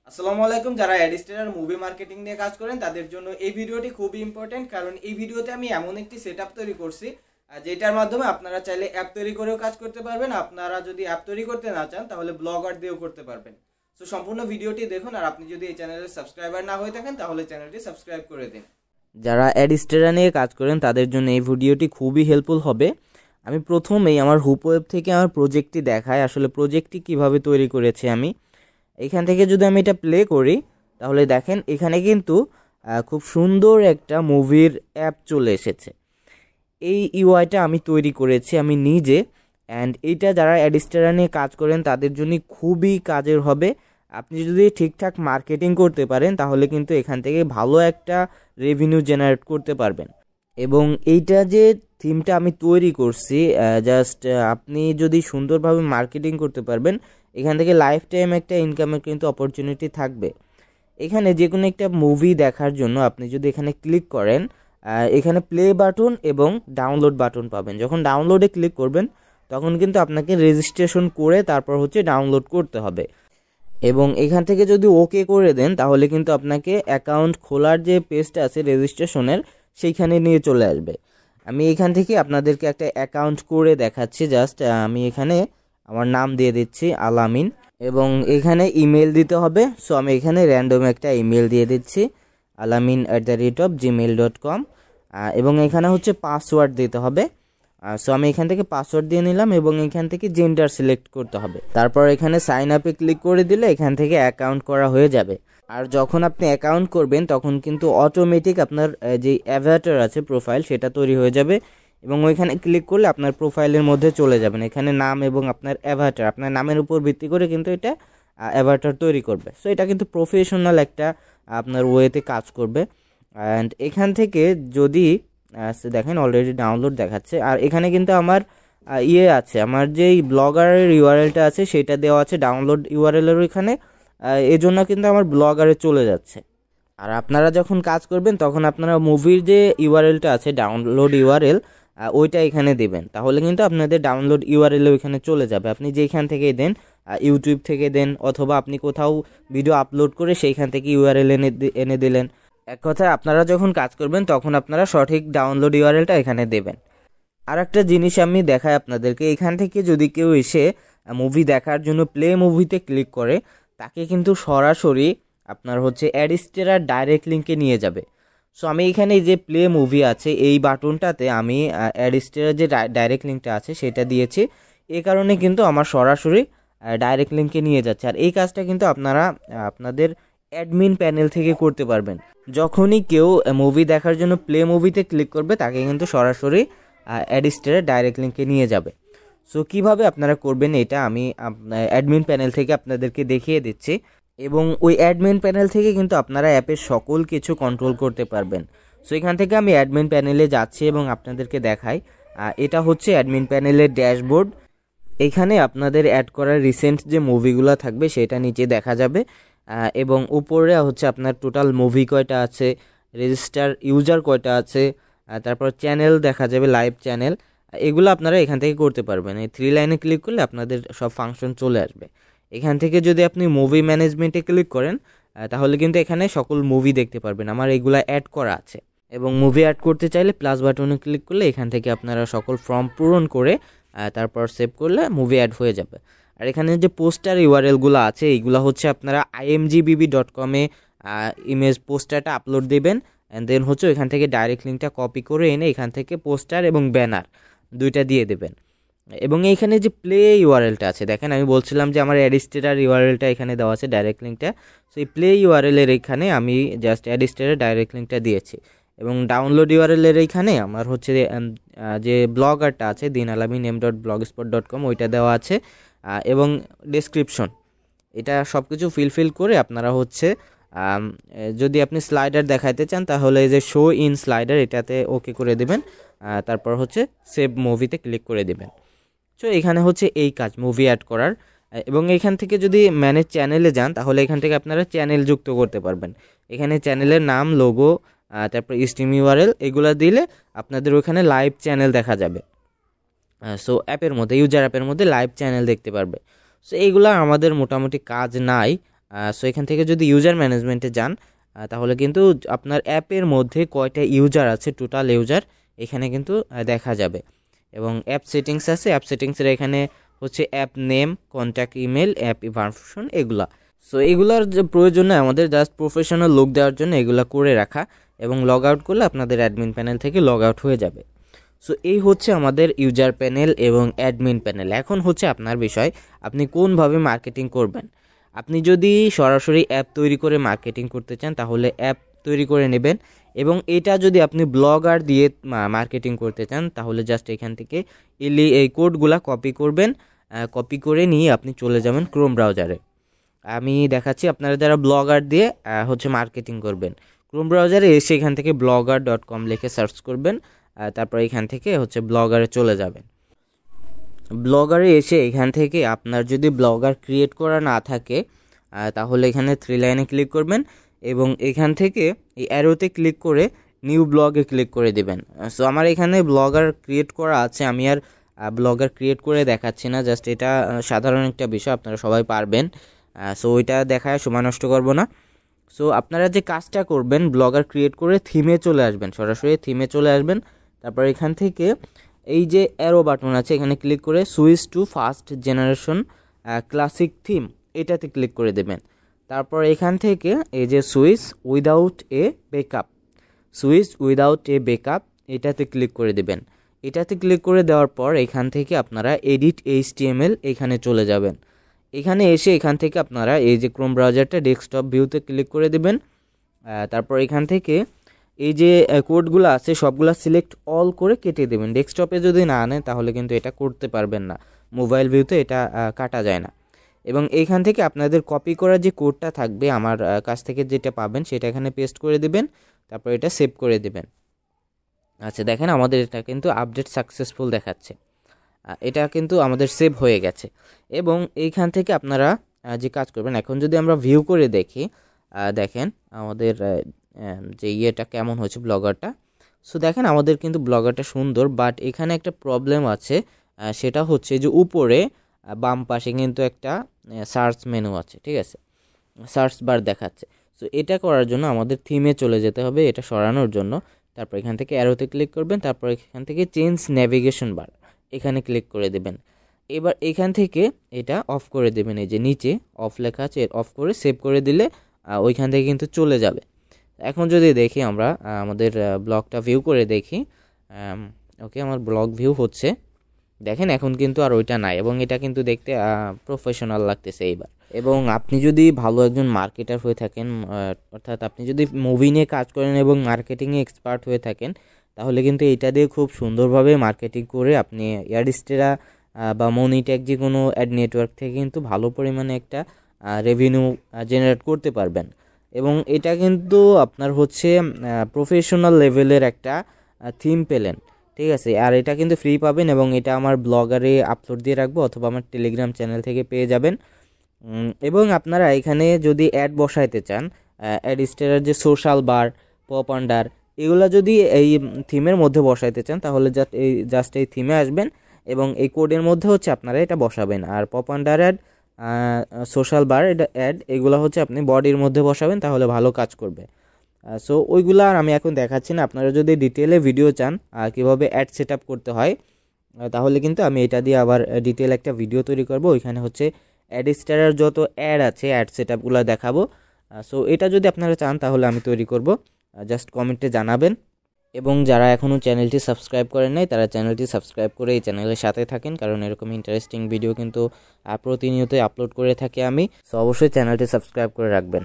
আসসালামু আলাইকুম। যারা অ্যাডিস্টার আর মুভি মার্কেটিং নিয়ে কাজ করেন তাদের জন্য এই ভিডিওটি খুবই ইম্পর্টেন্ট, কারণ এই ভিডিওতে আমি এমন একটি সেটআপ তৈরি করছি যেটার মাধ্যমে আপনারা চাইলে অ্যাপ তৈরি করেও কাজ করতে পারবেন। আপনারা যদি অ্যাপ তৈরি করতে না চান তাহলে ব্লগার দিয়েও করতে পারবেন। তো সম্পূর্ণ ভিডিওটি দেখুন, আর আপনি যদি এই চ্যানেলের সাবস্ক্রাইবার না হয়ে থাকেন তাহলে চ্যানেলটি সাবস্ক্রাইব করে দিন। যারা অ্যাডিস্টেরা নিয়ে কাজ করেন তাদের জন্য এই ভিডিওটি খুবই হেল্পফুল হবে। আমি প্রথমেই আমার হুপ ওয়েব থেকে আমার প্রজেক্টটি দেখাই, আসলে প্রজেক্টটি কিভাবে তৈরি করেছি আমি। এখান থেকে যদি আমি এটা প্লে করি তাহলে দেখেন এখানে কিন্তু খুব সুন্দর একটা মুভির অ্যাপ চলে এসেছে। এই ইউআইটা আমি তৈরি করেছি আমি নিজে, অ্যান্ড এইটা যারা অ্যাডিস্টেরা নিয়ে কাজ করেন তাদের জন্য খুবই কাজের হবে। আপনি যদি ঠিকঠাক মার্কেটিং করতে পারেন তাহলে কিন্তু এখান থেকে ভালো একটা রেভিনিউ জেনারেট করতে পারবেন। এবং এইটা যে থিমটা আমি তৈরি করছি, জাস্ট আপনি যদি সুন্দরভাবে মার্কেটিং করতে পারবেন এখান থেকে লাইফ টাইম একটা ইনকামের কিন্তু অপরচুনিটি থাকবে। এখানে যে কোনো একটা মুভি দেখার জন্য আপনি যদি এখানে ক্লিক করেন, এখানে প্লে বাটন এবং ডাউনলোড বাটন পাবেন। যখন ডাউনলোডে ক্লিক করবেন তখন কিন্তু আপনাকে রেজিস্ট্রেশন করে তারপর হচ্ছে ডাউনলোড করতে হবে। এবং এখান থেকে যদি ওকে করে দেন তাহলে কিন্তু আপনাকে অ্যাকাউন্ট খোলার যে পেজটা আছে রেজিস্ট্রেশনের সেইখানে নিয়ে চলে আসবে। আমি এখান থেকে আপনাদেরকে একটা অ্যাকাউন্ট করে দেখাচ্ছি। জাস্ট আমি এখানে আমার নাম দিয়ে দিচ্ছি আলামিন, এবং এখানে ইমেল দিতে হবে। সো আমি এখানে র্যান্ডম একটা ইমেল দিয়ে দিচ্ছি alamin@gmail.com, এবং এখানে হচ্ছে পাসওয়ার্ড দিতে হবে। সো আমি এখান থেকে পাসওয়ার্ড দিয়ে নিলাম এবং এখান থেকে জেন্ডার সিলেক্ট করতে হবে। তারপর এখানে সাইন আপে ক্লিক করে দিলে এখান থেকে অ্যাকাউন্ট করা হয়ে যাবে। আর যখন আপনি অ্যাকাউন্ট করবেন তখন কিন্তু অটোমেটিক আপনার যে অ্যাভাটার আছে প্রোফাইল সেটা তৈরি হয়ে যাবে, এবং ওইখানে ক্লিক করলে আপনার প্রোফাইলের মধ্যে চলে যাবেন। এখানে নাম এবং আপনার অ্যাভাটার, আপনার নামের উপর ভিত্তি করে কিন্তু এটা অ্যাভাটার তৈরি করবে। সো এটা কিন্তু প্রফেশনাল একটা আপনার ওয়েতে কাজ করবে। অ্যান্ড এখান থেকে যদি দেখেন অলরেডি ডাউনলোড দেখাচ্ছে, আর এখানে কিন্তু আমার আছে, আমার যেই ব্লগারের ইউআরএলটা আছে সেটা দেওয়া আছে ডাউনলোড ইউআরএলের ওইখানে। এই জন্য কিন্তু আমার ব্লগারে চলে যাচ্ছে। আর আপনারা যখন কাজ করবেন তখন আপনারা মুভির যে ইউআরএলটা আছে ডাউনলোড ইউআরএল ওইটা এখানে দেবেন, তাহলে কিন্তু আপনাদের ডাউনলোড ইউআরএল ওইখানে চলে যাবে। আপনি যেখান থেকেই দেন, ইউটিউব থেকে দেন অথবা আপনি কোথাও ভিডিও আপলোড করে সেইখান থেকে ইউআরএল এনে দিলেন। এক কথায় আপনারা যখন কাজ করবেন তখন আপনারা সঠিক ডাউনলোড ইউআরএলটা এখানে দেবেন। আর একটা জিনিস আমি দেখাই আপনাদেরকে, এখান থেকে যদি কেউ এসে মুভি দেখার জন্য প্লে মুভিতে ক্লিক করে তাকে কিন্তু সরাসরি আপনার হচ্ছে অ্যাডিস্টেরার ডাইরেক্ট লিঙ্কে নিয়ে যাবে। সো আমি এখানে যে প্লে মুভি আছে এই বাটনটাতে আমি অ্যাডিস্টেরার যে ডাইরেক্ট লিঙ্কটা আছে সেটা দিয়েছি। এই কারণে কিন্তু আমার সরাসরি ডাইরেক্ট লিঙ্কে নিয়ে যাচ্ছে। আর এই কাজটা কিন্তু আপনারা আপনাদের অ্যাডমিন প্যানেল থেকে করতে পারবেন। যখনই কেউ মুভি দেখার জন্য প্লে মুভিতে ক্লিক করবে তাকে কিন্তু সরাসরি অ্যাডিস্টেরার ডাইরেক্ট লিঙ্কে নিয়ে যাবে। সো কিভাবে আপনারা করবেন এটা আমি অ্যাডমিন প্যানেল থেকে আপনাদেরকে দেখিয়ে দিচ্ছি, এবং ওই অ্যাডমিন প্যানেল থেকে কিন্তু আপনারা অ্যাপের সকল কিছু কন্ট্রোল করতে পারবেন। সো এখান থেকে আমি অ্যাডমিন প্যানেলে যাচ্ছি এবং আপনাদেরকে দেখাই। এটা হচ্ছে অ্যাডমিন প্যানেলের ড্যাশবোর্ড। এখানে আপনাদের অ্যাড করা রিসেন্ট যে মুভিগুলো থাকবে সেটা নিচে দেখা যাবে, এবং উপরে হচ্ছে আপনার টোটাল মুভি কয়টা আছে, রেজিস্টার ইউজার কয়টা আছে, তারপর চ্যানেল দেখা যাবে, লাইভ চ্যানেল। এগুলো আপনারা এখান থেকে করতে পারবেন। এই 3 লাইনে ক্লিক করলে আপনাদের সব ফাংশন চলে আসবে। এখান থেকে যদি আপনি মুভি ম্যানেজমেন্টে ক্লিক করেন তাহলে কিন্তু এখানে সকল মুভি দেখতে পারবেন। আমার এগুলা অ্যাড করা আছে, এবং মুভি অ্যাড করতে চাইলে প্লাস বাটনে ক্লিক করলে এখান থেকে আপনারা সকল ফর্ম পূরণ করে তারপর সেভ করলে মুভি অ্যাড হয়ে যাবে। আর এখানে যে পোস্টার ইউআরএলগুলো আছে এইগুলো হচ্ছে আপনারা imgbb.com-এ ইমেজ পোস্টারটা আপলোড দেবেন, অ্যান্ড দেন হচ্ছে এখান থেকে ডাইরেক্ট লিঙ্কটা কপি করে এনে এখান থেকে পোস্টার এবং ব্যানার দুইটা দিয়ে দেবেন। এবং এইখানে যে প্লে ইউআরএলটা আছে দেখেন, আমি বলছিলাম যে আমার অ্যাডিস্টেরার ইউআরএলটা এখানে দেওয়া আছে ডাইরেক্ট লিঙ্কটা। সো এই প্লে ইউআরএলের এখানে আমি জাস্ট অ্যাডিস্টেরার ডাইরেক্ট লিঙ্কটা দিয়েছি, এবং ডাউনলোড ইউআরএলের এইখানে আমার হচ্ছে যে ব্লগারটা আছে dinalamin.blogspot.com ওইটা দেওয়া আছে, এবং ডেসক্রিপশন এটা সব কিছু ফিল করে আপনারা হচ্ছে যদি আপনি স্লাইডার দেখাইতে চান তাহলে এই যে শো ইন স্লাইডার এটাতে ওকে করে দেবেন, তারপর হচ্ছে সেভ মুভিতে ক্লিক করে দেবেন। সো এখানে হচ্ছে এই কাজ মুভি অ্যাড করার। এবং এখান থেকে যদি ম্যানেজ চ্যানেলে যান তাহলে এখান থেকে আপনারা চ্যানেল যুক্ত করতে পারবেন। এখানে চ্যানেলের নাম, লোগো, তারপর স্ট্রিম ইউআরএল এগুলো দিলে আপনাদের ওখানে লাইভ চ্যানেল দেখা যাবে। সো অ্যাপের মধ্যে ইউজার অ্যাপের মধ্যে লাইভ চ্যানেল দেখতে পারবে। সো এইগুলো আমাদের মোটামুটি কাজ নাই। সো এখান থেকে যদি ইউজার ম্যানেজমেন্টে যান তাহলে কিন্তু আপনার অ্যাপের মধ্যে কয়টা ইউজার আছে, টোটাল ইউজার এখানে কিন্তু দেখা যাবে। এবং অ্যাপ সেটিংস আছে, অ্যাপ সেটিংসের এখানে হচ্ছে app name, contact email, app version এগুলা। সো এগুলার যে প্রয়োজন নয়, আমাদের জাস্ট প্রফেশনাল লুক দেওয়ার জন্য এগুলা করে রাখা, এবং লগ আউট করলে আপনাদের অ্যাডমিন প্যানেল থেকে লগ আউট হয়ে যাবে। সো এই হচ্ছে আমাদের ইউজার প্যানেল এবং অ্যাডমিন প্যানেল। এখন হচ্ছে আপনার বিষয়, আপনি কোনভাবে মার্কেটিং করবেন। আপনি যদি সরাসরি অ্যাপ তৈরি করে মার্কেটিং করতে চান তাহলে অ্যাপ তৈরি করে নেবেন, এবং এটা যদি আপনি ব্লগার দিয়ে মার্কেটিং করতে চান তাহলে জাস্ট এখান থেকে এই কোডগুলা কপি করবেন, কপি করে নিয়ে আপনি চলে যাবেন ক্রোম ব্রাউজারে। আমি দেখাচ্ছি আপনারা যারা ব্লগার দিয়ে হচ্ছে মার্কেটিং করবেন, ক্রোম ব্রাউজারে এসে এখান থেকে blogger.com লিখে সার্চ করবেন, তারপর এখান থেকে হচ্ছে ব্লগারে চলে যাবেন। ব্লগারে এসে এখান থেকে আপনার যদি ব্লগার ক্রিয়েট করা না থাকে তাহলে এখানে 3 লাইনে ক্লিক করবেন, এবং এখান থেকে এই অ্যারোতে ক্লিক করে নিউ ব্লগে ক্লিক করে দেবেন। সো আমার এখানে ব্লগার ক্রিয়েট করা আছে, আমি আর ব্লগার ক্রিয়েট করে দেখাচ্ছি না, জাস্ট এটা সাধারণ একটা বিষয়, আপনারা সবাই পারবেন। সো ওইটা দেখায় সময় নষ্ট করব না। সো আপনারা যে কাজটা করবেন, ব্লগার ক্রিয়েট করে থিমে চলে আসবেন, সরাসরি থিমে চলে আসবেন। তারপর এখান থেকে এই যে অ্যারো বাটন আছে এখানে ক্লিক করে switch to first generation classic theme এটাতে ক্লিক করে দেবেন। তারপর এখান থেকে এই যে switch without a backup, switch without a backup এটাতে ক্লিক করে দেবেন। এটাতে ক্লিক করে দেওয়ার পর এখান থেকে আপনারা এডিট HTML এখানে চলে যাবেন। এখানে এসে এখান থেকে আপনারা এই যে ক্রোম ব্রাউজারটা ডেস্কটপ ভিউতে ক্লিক করে দেবেন। তারপর এখান থেকে এই যে কোডগুলো আছে সবগুলো সিলেক্ট অল করে কেটে দেবেন। ডেস্কটপে যদি না আনেন তাহলে কিন্তু এটা করতে পারবেন না, মোবাইল ভিউতে এটা কাটা যায় না। এবং এইখান থেকে আপনাদের কপি করা যে কোডটা থাকবে আমার কাছ থেকে যেটা পাবেন সেটা এখানে পেস্ট করে দেবেন, তারপর এটা সেভ করে দেবেন। আচ্ছা দেখেন আমাদের এটা কিন্তু আপডেট সাকসেসফুল দেখাচ্ছে, এটা কিন্তু আমাদের সেভ হয়ে গেছে। এবং এইখান থেকে আপনারা যে কাজ করবেন, এখন যদি আমরা ভিউ করে দেখি, দেখেন আমাদের যে ইয়েটা কেমন হয়েছে ব্লগারটা। সো দেখেন আমাদের কিন্তু ব্লগারটা সুন্দর, বাট এখানে একটা প্রবলেম আছে, সেটা হচ্ছে যে উপরে বাম পাশে কিন্তু একটা সার্চ মেনু আছে, ঠিক আছে, সার্চ বার দেখাচ্ছে। সো এটা করার জন্য আমাদের থিমে চলে যেতে হবে, এটা সরানোর জন্য। তারপর এখান থেকে অ্যারোতে ক্লিক করবেন, তারপর এখান থেকে চেঞ্জ নেভিগেশন বার এখানে ক্লিক করে দেবেন। এবার এখান থেকে এটা অফ করে দেবেন, এই যে নিচে অফ লেখা আছে অফ করে সেভ করে দিলে ওইখান থেকে কিন্তু চলে যাবে। এখন যদি দেখি আমরা আমাদের ব্লগটা ভিউ করে দেখি, ওকে আমার ব্লগ ভিউ হচ্ছে, দেখেন এখন কিন্তু আর ওইটা নাই, এবং এটা কিন্তু দেখতে প্রফেশনাল লাগতেছে এইবার। এবং আপনি যদি ভালো একজন মার্কেটার হয়ে থাকেন, অর্থাৎ আপনি যদি মুভি নিয়ে কাজ করেন এবং মার্কেটিংয়ে এক্সপার্ট হয়ে থাকেন, তাহলে কিন্তু এইটা দিয়ে খুব সুন্দরভাবে মার্কেটিং করে আপনি এয়ারস্টেরা বা মনিটেক যে কোনো অ্যাড নেটওয়ার্ক থেকে কিন্তু ভালো পরিমাণে একটা রেভিনিউ জেনারেট করতে পারবেন। এবং এটা কিন্তু আপনার হচ্ছে প্রফেশনাল লেভেলের একটা থিম পেলেন, ঠিক আছে। আর এটা কিন্তু ফ্রি পাবেন, এবং এটা আমার ব্লগারে আপলোড দিয়ে রাখবো অথবা আমার টেলিগ্রাম চ্যানেল থেকে পেয়ে যাবেন। এবং আপনারা এখানে যদি অ্যাড বসাইতে চান, অ্যাড স্টারের যে সোশ্যাল বার, পপ আন্ডার এগুলো যদি এই থিমের মধ্যে বসাইতে চান তাহলে জাস্ট এই থিমে আসবেন, এবং এই কোডের মধ্যে হচ্ছে আপনারা এটা বসাবেন। আর pop under ad, social bar, এটা অ্যাড এগুলো হচ্ছে আপনি বডির মধ্যে বসাবেন, তাহলে ভালো কাজ করবে। সো ওইগুলো আর আমি এখন দেখাচ্ছি না। আপনারা যদি ডিটেলে ভিডিও চান কীভাবে অ্যাড সেট আপ করতে হয়, তাহলে কিন্তু আমি এটা দিয়ে আবার ডিটেল একটা ভিডিও তৈরি করব, ওইখানে হচ্ছে অ্যাড স্টারের যত অ্যাড আছে অ্যাড সেট আপগুলো দেখাবো। সো এটা যদি আপনারা চান তাহলে আমি তৈরি করব, জাস্ট কমেন্টে জানাবেন। এবং যারা এখনও চ্যানেলটি সাবস্ক্রাইব করেন নাই তারা চ্যানেলটি সাবস্ক্রাইব করে এই চ্যানেলের সাথে থাকেন, কারণ এরকম ইন্টারেস্টিং ভিডিও কিন্তু প্রতিনিয়তই আপলোড করে থাকি আমি। সো অবশ্যই চ্যানেলটি সাবস্ক্রাইব করে রাখবেন।